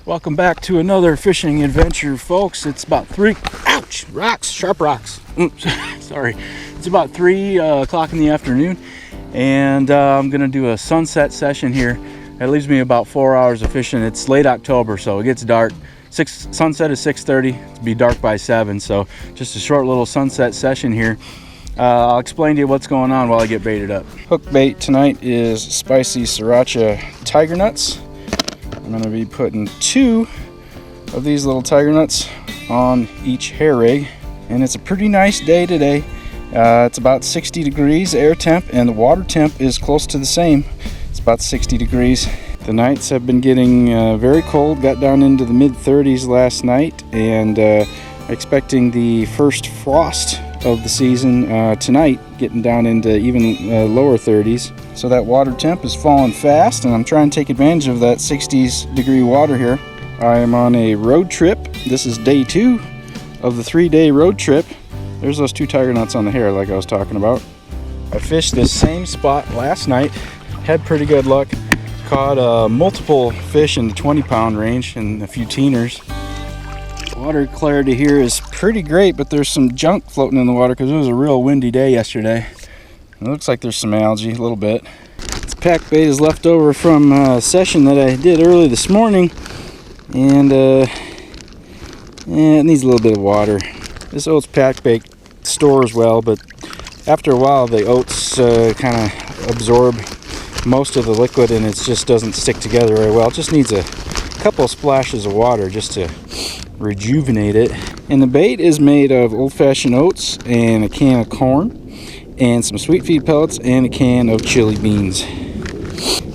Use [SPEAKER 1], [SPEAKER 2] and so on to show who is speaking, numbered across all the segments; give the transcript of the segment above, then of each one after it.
[SPEAKER 1] Welcome back to another fishing adventure, folks. It's about sharp rocks. Sorry. It's about 3 o'clock in the afternoon, and I'm gonna do a sunset session here. That leaves me about 4 hours of fishing. It's late October, so it gets dark. Sunset is 6:30. It'll be dark by 7, so just a short little sunset session here. I'll explain to you what's going on while I get baited up. Hook bait tonight is spicy sriracha tiger nuts. I'm going to be putting 2 of these little tiger nuts on each hair rig, and it's a pretty nice day today. It's about 60 degrees air temp, and the water temp is close to the same. It's about 60 degrees. The nights have been getting very cold, got down into the mid-30s last night, and expecting the first frost of the season tonight, getting down into even lower 30s. So that water temp is falling fast, and I'm trying to take advantage of that 60s degree water here. I am on a road trip. This is day 2 of the 3-day road trip. There's those 2 tiger nuts on the hair like I was talking about. I fished this same spot last night, had pretty good luck, caught multiple fish in the 20-pound range and a few teeners. Water clarity here is pretty great, but there's some junk floating in the water because it was a real windy day yesterday. It looks like there's some algae, a little bit. This pack bait is left over from a session that I did early this morning, and it needs a little bit of water. This oats pack bait stores well, but after a while the oats kind of absorb most of the liquid, and it just doesn't stick together very well. It just needs a couple of splashes of water just to rejuvenate it. And the bait is made of old-fashioned oats and a can of corn and some sweet feed pellets and a can of chili beans.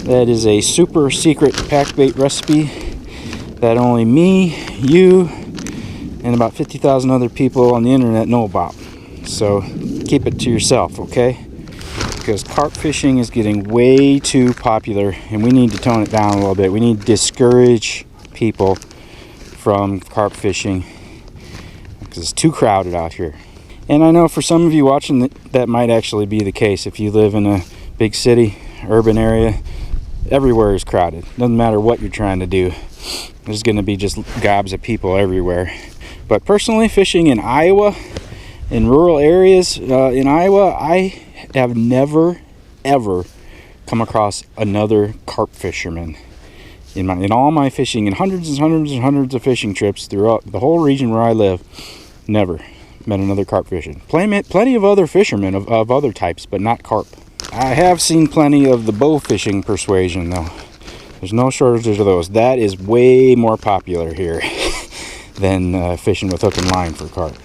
[SPEAKER 1] That is a super secret pack bait recipe that only me, you, and about 50,000 other people on the internet know about. So keep it to yourself, okay? Because carp fishing is getting way too popular, and we need to tone it down a little bit. We need to discourage people from carp fishing because it's too crowded out here. And I know for some of you watching that might actually be the case. If you live in a big city, urban area, everywhere is crowded. Doesn't matter what you're trying to do. There's going to be just gobs of people everywhere. But personally, fishing in Iowa, in rural areas in Iowa, I have never ever come across another carp fisherman. In all my fishing, in hundreds and hundreds and hundreds of fishing trips throughout the whole region where I live, never met another carp fishing. Plenty of other fishermen of other types, but not carp. I have seen plenty of the bow fishing persuasion, though. There's no shortage of those. That is way more popular here than fishing with hook and line for carp.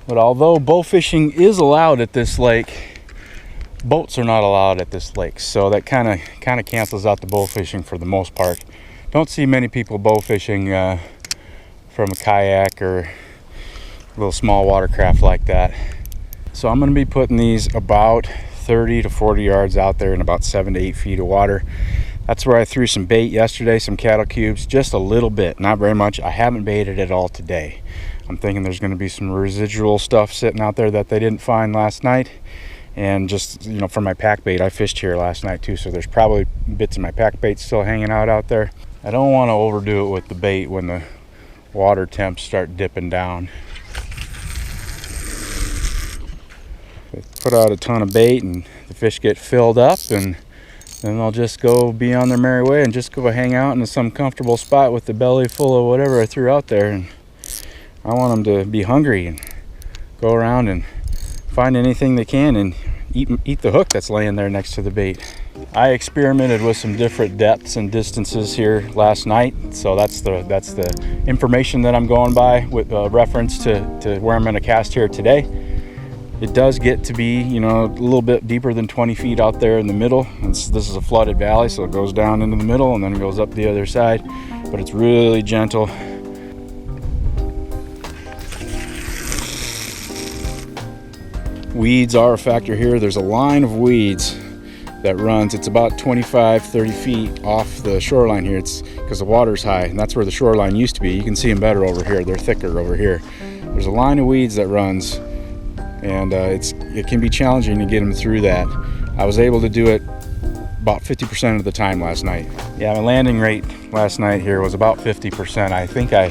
[SPEAKER 1] But although bow fishing is allowed at this lake, boats are not allowed at this lake, so that kind of cancels out the bow fishing for the most part. Don't see many people bow fishing from a kayak or a little small watercraft like that. So I'm going to be putting these about 30 to 40 yards out there in about 7 to 8 feet of water. That's where I threw some bait yesterday, some cattle cubes, just a little bit, not very much. I haven't baited at all today. I'm thinking there's going to be some residual stuff sitting out there that they didn't find last night. And just, you know, for my pack bait, I fished here last night too, so there's probably bits of my pack bait still hanging out there. I don't want to overdo it with the bait when the water temps start dipping down. Put out a ton of bait and the fish get filled up, and then they'll just go be on their merry way and just go hang out in some comfortable spot with the belly full of whatever I threw out there. And I want them to be hungry and go around and find anything they can and eat the hook that's laying there next to the bait. I experimented with some different depths and distances here last night, so that's the information that I'm going by with reference to where I'm going to cast here today. It does get to be, you know, a little bit deeper than 20 feet out there in the middle. This is a flooded valley, so it goes down into the middle and then it goes up the other side, but it's really gentle. Weeds are a factor here. There's a line of weeds that runs. It's about 25-30 feet off the shoreline here. It's because the water's high, and that's where the shoreline used to be. You can see them better over here. They're thicker over here. There's a line of weeds that runs, and it can be challenging to get them through that. I was able to do it about 50% of the time last night. Yeah, my landing rate last night here was about 50%. I think I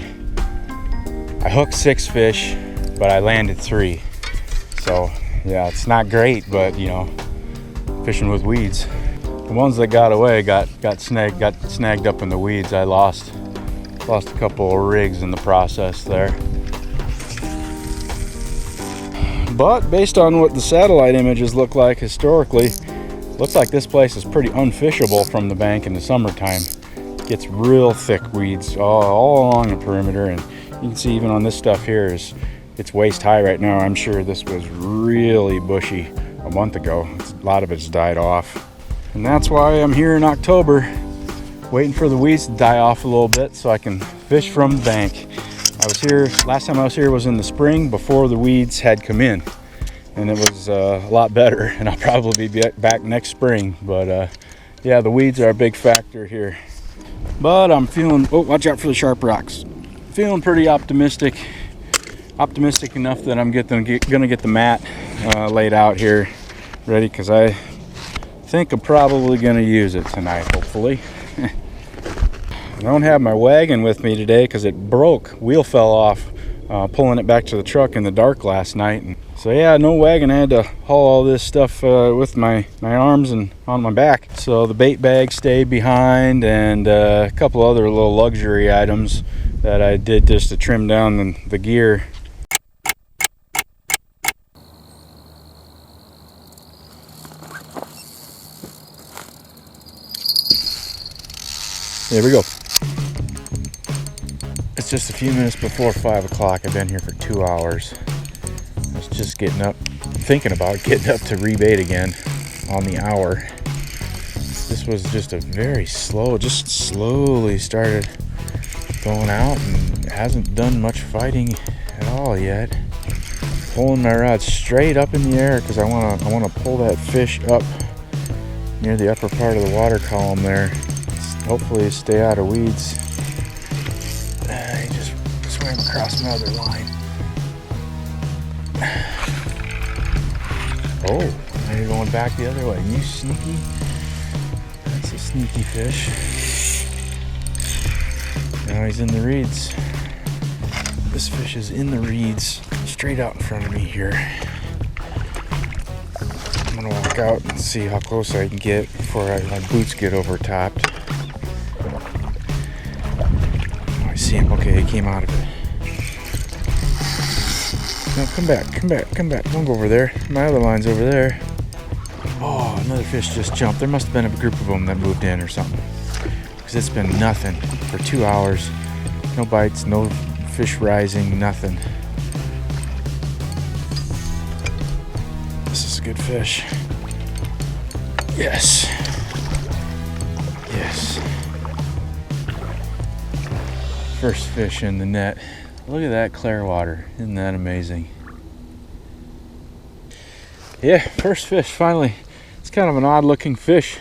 [SPEAKER 1] hooked 6 fish, but I landed 3. So yeah, it's not great, but you know, fishing with weeds. The ones that got away got snagged up in the weeds. I lost a couple of rigs in the process there. But based on what the satellite images look like historically, looks like this place is pretty unfishable from the bank in the summertime. It gets real thick weeds all along the perimeter, and you can see even on this stuff here it's waist high right now. I'm sure this was really bushy a month ago. A lot of it's died off. And that's why I'm here in October, waiting for the weeds to die off a little bit so I can fish from the bank. Last time I was here was in the spring before the weeds had come in, and it was a lot better, and I'll probably be back next spring. But yeah, the weeds are a big factor here. But I'm feeling, oh, watch out for the sharp rocks. Feeling pretty optimistic enough that I'm gonna get the mat laid out here ready, because I think I'm probably gonna use it tonight, hopefully. I don't have my wagon with me today because it broke. Wheel fell off pulling it back to the truck in the dark last night. And so yeah, no wagon. I had to haul all this stuff with my arms and on my back. So the bait bag stayed behind, and a couple other little luxury items that I did just to trim down the gear. There we go. It's just a few minutes before 5 o'clock. I've been here for 2 hours. I was just thinking about getting up to rebait again on the hour. This was just a very slow, just slowly started going out and hasn't done much fighting at all yet. Pulling my rod straight up in the air because I want to pull that fish up near the upper part of the water column there. Hopefully stay out of weeds. He just swam across my other line. Oh, now you're going back the other way. You sneaky. That's a sneaky fish. Now he's in the reeds. This fish is in the reeds, straight out in front of me here. I'm gonna walk out and see how close I can get before my boots get overtopped. See him. Okay, he came out of it. No, come back. Don't go over there. My other line's over there. Oh, another fish just jumped. There must have been a group of them that moved in or something, because it's been nothing for 2 hours. No bites, no fish rising, nothing. This is a good fish. Yes. First fish in the net. Look at that clear water. Isn't that amazing? Yeah, first fish finally. It's kind of an odd looking fish.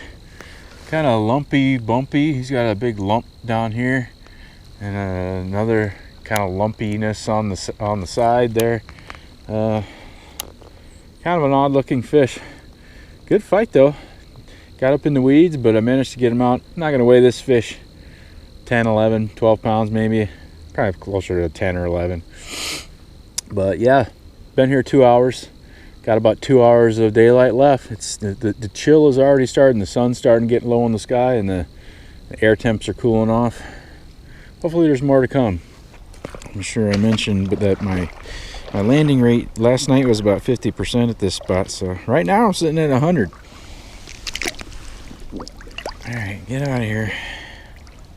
[SPEAKER 1] Kind of lumpy, bumpy. He's got a big lump down here and another kind of lumpiness on the side there. Kind of an odd looking fish. Good fight though. Got up in the weeds, but I managed to get him out. I'm not gonna weigh this fish 10, 11, 12 pounds maybe. Probably closer to 10 or 11. But yeah, been here 2 hours. Got about 2 hours of daylight left. It's the chill is already starting. The sun's starting to get low in the sky, and the air temps are cooling off. Hopefully there's more to come. I'm sure I mentioned that my landing rate last night was about 50% at this spot. So right now I'm sitting at 100. All right, get out of here.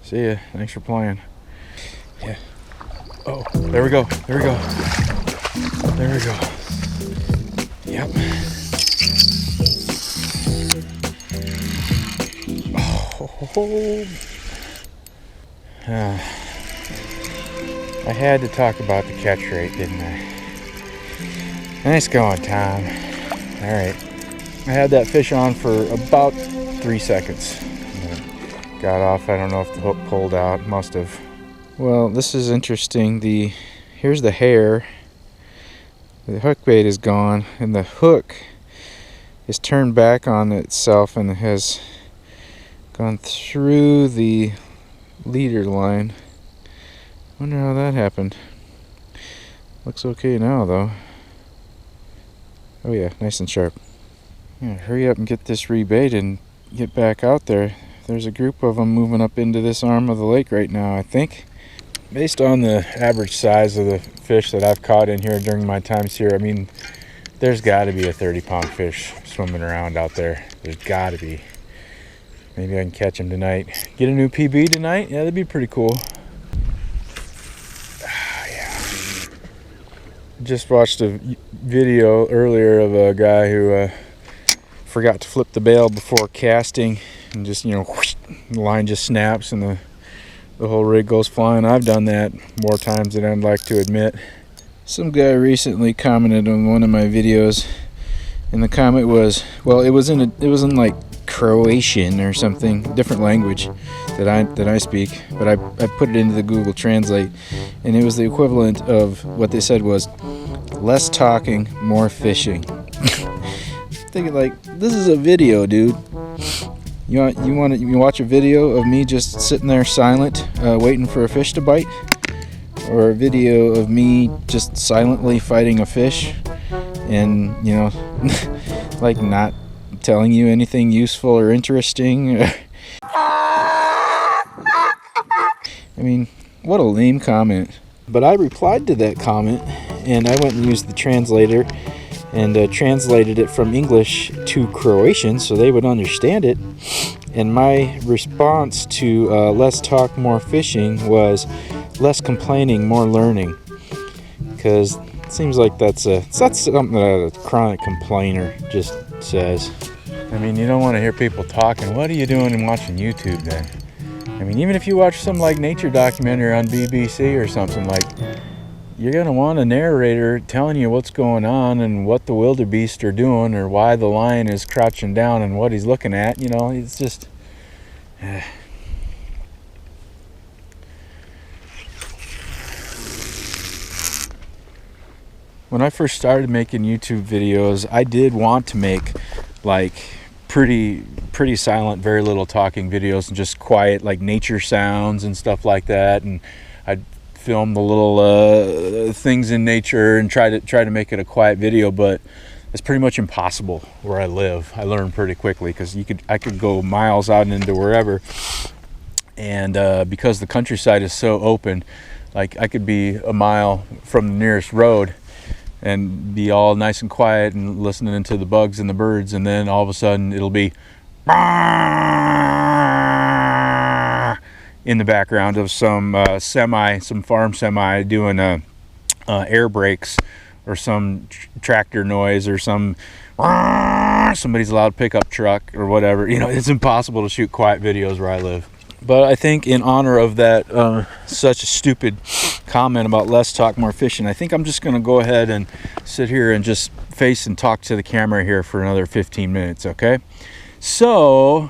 [SPEAKER 1] See ya. Thanks for playing. Yeah. Oh, there we go. Yep. Oh. I had to talk about the catch rate, didn't I? Nice going, Tom. All right. I had that fish on for about 3 seconds. Got off. I don't know if the hook pulled out. Must have. Well, this is interesting. Here's the hair. The hook bait is gone, and the hook is turned back on itself and has
[SPEAKER 2] gone through the leader line. Wonder how that happened. Looks okay now though. Oh yeah, nice and sharp. Yeah, hurry up and get this rebaited and get back out there. There's a group of them moving up into this arm of the lake right now, I think. Based on the average size of the fish that I've caught in here during my times here, I mean, there's got to be a 30-pound fish swimming around out there. There's got to be. Maybe I can catch him tonight. Get a new PB tonight? Yeah, that'd be pretty cool. Yeah. Just watched a video earlier of a guy who forgot to flip the bail before casting, and just, whoosh, the line just snaps and the whole rig goes flying. I've done that more times than I'd like to admit. Some guy recently commented on one of my videos, and the comment was, well, it was in like Croatian or something, different language that I speak, but I put it into the Google Translate, and it was the equivalent of what they said was less talking, more fishing. Thinking like, this is a video, dude. You watch a video of me just sitting there silent, waiting for a fish to bite, or a video of me just silently fighting a fish, and like not telling you anything useful or interesting. I mean, what a lame comment. But I replied to that comment, and I went and used the translator and translated it from English to Croatian so they would understand it. And my response to less talk, more fishing was less complaining, more learning. Because it seems like that's something that a chronic complainer just says. I mean, you don't want to hear people talking. What are you doing and watching YouTube then? I mean, even if you watch some like nature documentary on BBC or something, like, you're going to want a narrator telling you what's going on and what the wildebeest are doing, or why the lion is crouching down and what he's looking at. It's just... When I first started making YouTube videos, I did want to make like pretty silent, very little talking videos, and just quiet, like nature sounds and stuff like that. And I'd film the little things in nature and try to make it a quiet video, but it's pretty much impossible where I live. I learned pretty quickly, because I could go miles out into wherever, and because the countryside is so open, like I could be a mile from the nearest road and be all nice and quiet and listening to the bugs and the birds, and then all of a sudden it'll be in the background of some farm semi doing air brakes, or some tractor noise, or somebody's loud pickup truck or whatever. It's impossible to shoot quiet videos where I live. But I think in honor of that such a stupid comment about less talk, more fishing, I think I'm just going to go ahead and sit here and just face and talk to the camera here for another 15 minutes, okay? So...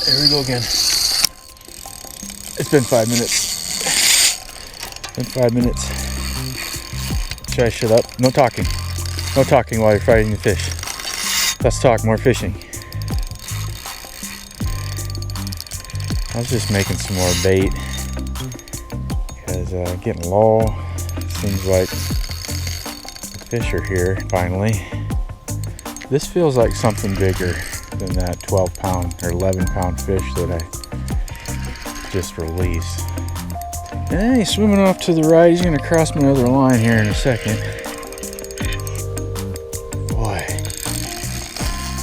[SPEAKER 2] Here we go again. It's been 5 minutes. Should I shut up? No talking. No talking while you're fighting the fish. Let's talk more fishing. I was just making some more bait, because getting low. Seems like the fish are here finally. This feels like something bigger than that 12-pound or 11-pound fish that I just released. And he's swimming off to the right. He's going to cross my other line here in a second. Boy.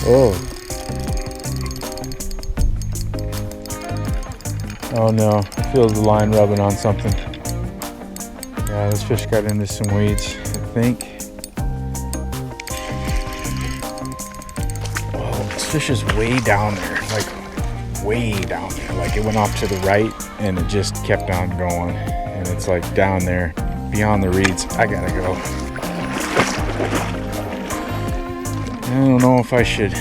[SPEAKER 2] Oh. Oh no. I feel the line rubbing on something. Yeah, this fish got into some weeds, I think. Fish is way down there, like way down there. Like it went off to the right and it just kept on going, and it's like down there beyond the reeds. I gotta go. I don't know if I should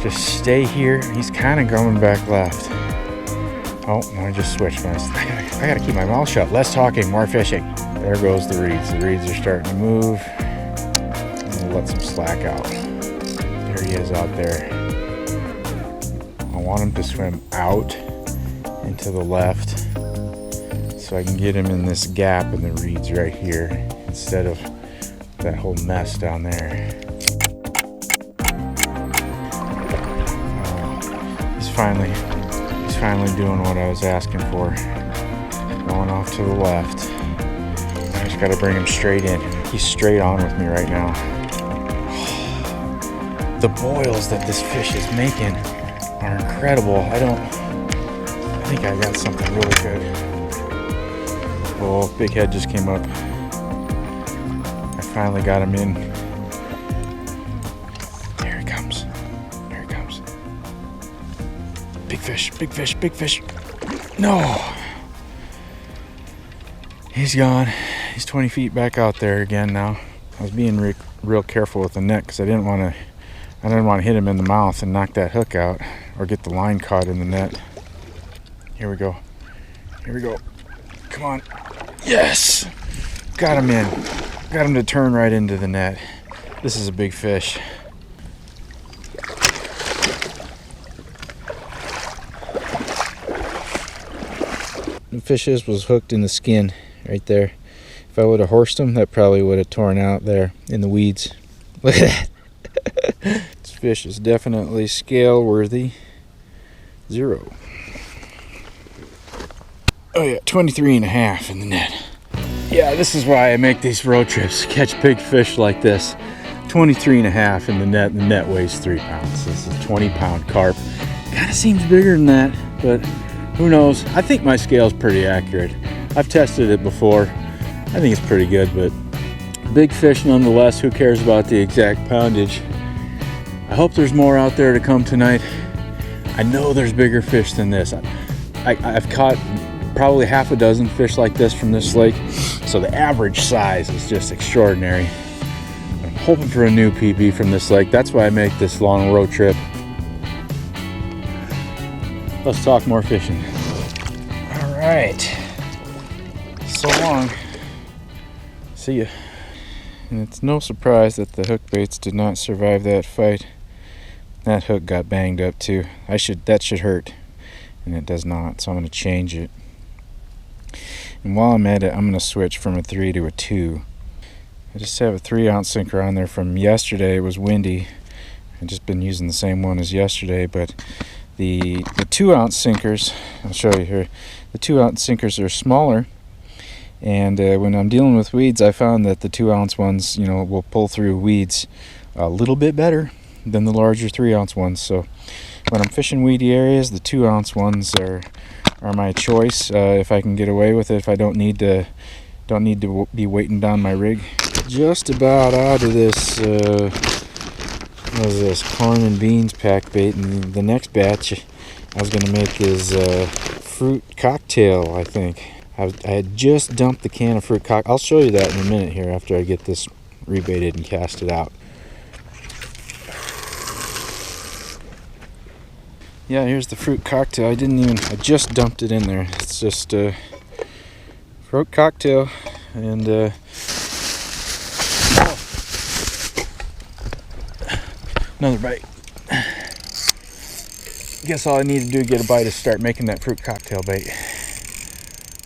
[SPEAKER 2] just stay here. He's kind of going back left. Oh, no, I just switched. I gotta keep my mouth shut. Less talking, more fishing. There goes the reeds. The reeds are starting to move. And we'll let some slack out. There he is out there. I want him to swim out and to the left so I can get him in this gap in the reeds right here instead of that whole mess down there. He's finally doing what I was asking for. Going off to the left. I just gotta bring him straight in. He's straight on with me right now. The boils that this fish is making are incredible. I think I got something really good. Oh, big head just came up. I finally got him in. There he comes. There he comes. Big fish, big fish, big fish. No! He's gone. He's 20 feet back out there again now. I was being real careful with the net because I didn't want to hit him in the mouth and knock that hook out or get the line caught in the net. Here we go. Here we go. Come on. Yes! Got him in. Got him to turn right into the net. This is a big fish. The fish was hooked in the skin right there. If I would have horsed him, that probably would have torn out there in the weeds. Look at that. This fish is definitely scale worthy. 0. Oh yeah, 23.5 in the net. Yeah, this is why I make these road trips, catch big fish like this. 23.5 in the net, and the net weighs 3 pounds. This is a 20-pound carp. Kind of seems bigger than that, but who knows? I think my scale's pretty accurate. I've tested it before. I think it's pretty good, but big fish nonetheless. Who cares about the exact poundage? I hope there's more out there to come tonight. I know there's bigger fish than this. I've caught probably half a dozen fish like this from this lake, so the average size is just extraordinary. I'm hoping for a new PB from this lake. That's why I make this long road trip. Let's talk more fishing. All right. So long. See ya. And it's no surprise that the hook baits did not survive that fight. That hook got banged up too. That should hurt, and it does not. So I'm going to change it. And while I'm at it, I'm going to switch from a 3 to a 2. I just have a 3-ounce sinker on there from yesterday. It was windy. I've just been using the same one as yesterday, but the 2-ounce sinkers, I'll show you here. The 2-ounce sinkers are smaller, and when I'm dealing with weeds, I found that the 2-ounce ones, will pull through weeds a little bit better than the larger 3-ounce ones. So when I'm fishing weedy areas, the 2-ounce ones are my choice. If I can get away with it, if I don't need to be weighting down my rig. Just about out of this. What is this? Corn and beans pack bait, and the next batch I was going to make is fruit cocktail. I think I had just dumped the can of fruit cocktail. I'll show you that in a minute here after I get this rebaited and cast it out. Yeah, here's the fruit cocktail. I just dumped it in there. It's just fruit cocktail, and another bite. Guess all I need to do to get a bite is start making that fruit cocktail bait.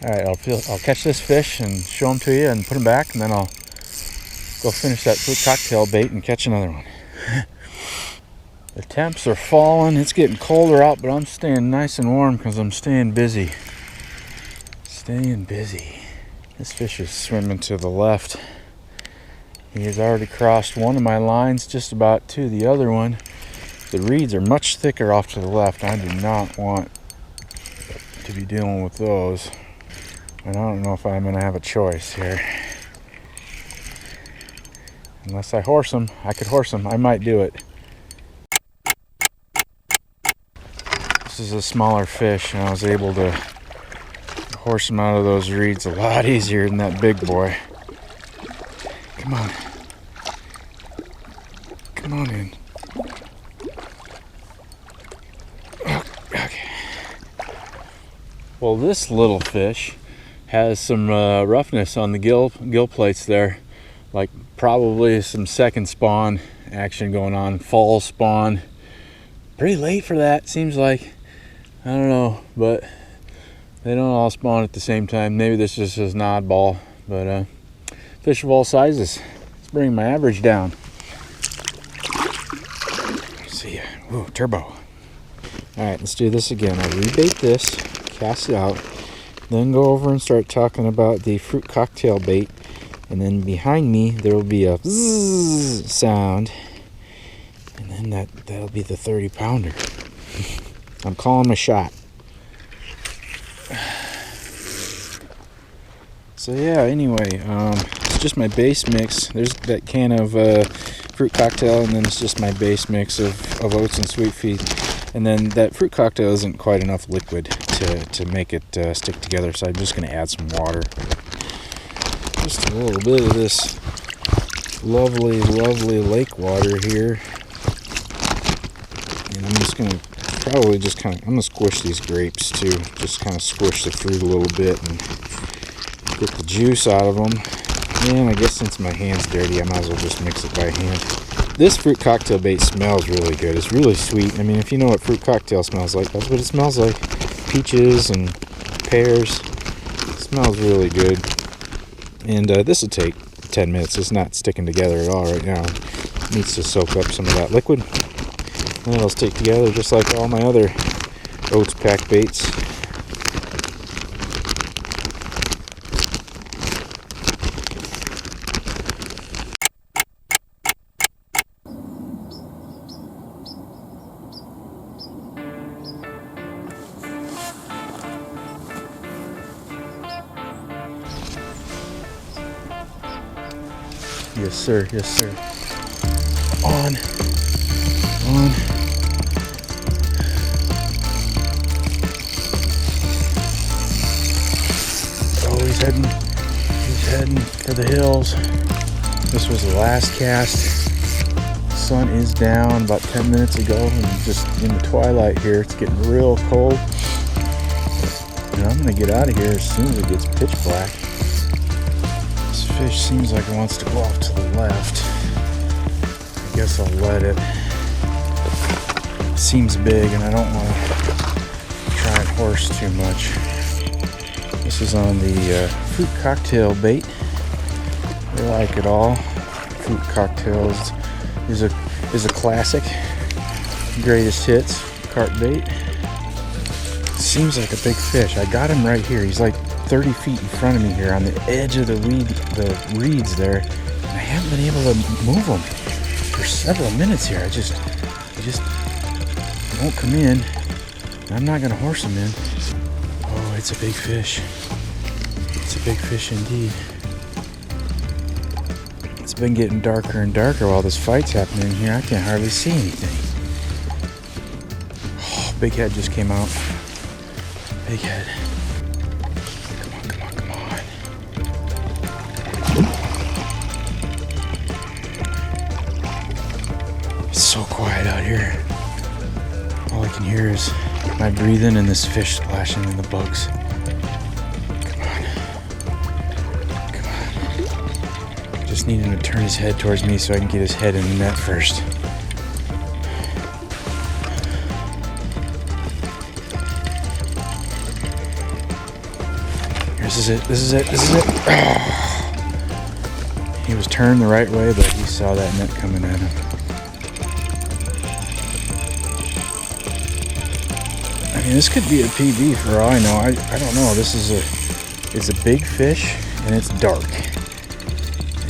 [SPEAKER 2] All right, I'll catch this fish and show them to you and put them back, and then I'll go finish that fruit cocktail bait and catch another one. The temps are falling. It's getting colder out, but I'm staying nice and warm because I'm staying busy. Staying busy. This fish is swimming to the left. He has already crossed one of my lines, just about to the other one. The reeds are much thicker off to the left. I do not want to be dealing with those. And I don't know if I'm going to have a choice here. Unless I horse him. I could horse him. I might do it. This is a smaller fish, and I was able to horse him out of those reeds a lot easier than that big boy. Come on. Come on in. Okay. Well, this little fish has some roughness on the gill plates there, like probably some second spawn action going on, fall spawn. Pretty late for that, seems like. I don't know, but they don't all spawn at the same time. Maybe this just is an oddball, but fish of all sizes. Let's bring my average down. See ya. Ooh, turbo. All right, let's do this again. I'll rebait this, cast it out, then go over and start talking about the fruit cocktail bait, and then behind me there will be a zzz sound, and then that'll be the 30-pounder. I'm calling my shot. So yeah, anyway, it's just my base mix. There's that can of fruit cocktail, and then it's just my base mix of oats and sweet feed. And then that fruit cocktail isn't quite enough liquid to make it stick together, so I'm just going to add some water. Just a little bit of this lovely, lovely lake water here. And I'm just going to probably just I'm going to squish these grapes too. Just kind of squish the fruit a little bit and get the juice out of them. And I guess since my hand's dirty, I might as well just mix it by hand. This fruit cocktail bait smells really good. It's really sweet. I mean, if you know what fruit cocktail smells like, that's what it smells like. Peaches and pears. It smells really good. And this will take 10 minutes. It's not sticking together at all right now. It needs to soak up some of that liquid. And it'll stick together just like all my other oats pack baits. Yes, sir. Yes, sir. On. Oh, he's heading for the hills. This was the last cast. Sun is down about 10 minutes ago, and just in the twilight here, it's getting real cold. And I'm gonna get out of here as soon as it gets pitch black. Fish seems like it wants to go off to the left. I guess I'll let it. Seems big, and I don't want to try and horse too much. This is on the fruit cocktail bait. I like it all. Fruit cocktails is a classic. Greatest hits. Carp bait. Seems like a big fish. I got him right here. He's like 30 feet in front of me here on the edge of the reeds there. And I haven't been able to move him for several minutes here. He just won't come in. I'm not going to horse him in. Oh, it's a big fish. It's a big fish indeed. It's been getting darker and darker while this fight's happening here. I can hardly see anything. Oh, big head just came out. Big head. So quiet out here. All I can hear is my breathing and this fish splashing in the bugs. Come on. Just need him to turn his head towards me so I can get his head in the net first. This is it. Oh. He was turned the right way, but he saw that net coming at him. I mean, this could be a PB for all I know. I don't know. It's a big fish, and it's dark.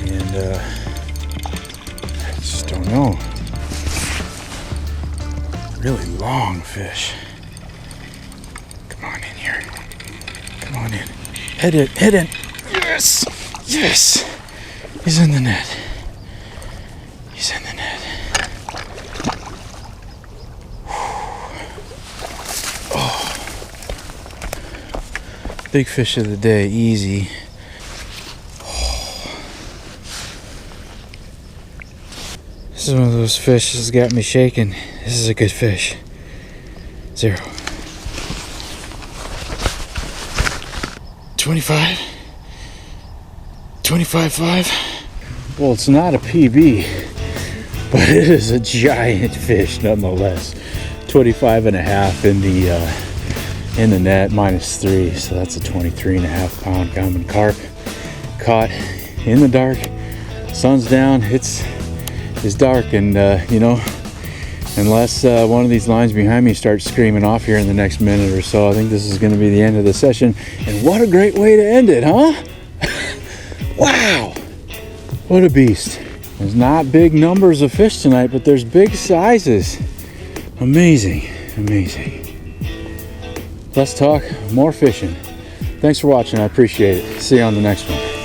[SPEAKER 2] And I just don't know. Really long fish. Come on in here. Come on in. Head in. Yes! He's in the net. Oh. Big fish of the day, easy. Oh. This is one of those fish that's got me shaking. This is a good fish. 0. 12. 25? 25.5?
[SPEAKER 1] Well, it's not a PB, but it is a giant fish nonetheless. 25 and a half in the net, -3, so that's a 23.5 pound common carp caught in the dark. Sun's down, it's dark, and you know, unless one of these lines behind me starts screaming off here in the next minute or so, I think this is going to be the end of the session. And what a great way to end it, huh? Wow, what a beast. There's not big numbers of fish tonight, but there's big sizes. Amazing, amazing. Let's talk more fishing. Thanks for watching, I appreciate it. See you on the next one.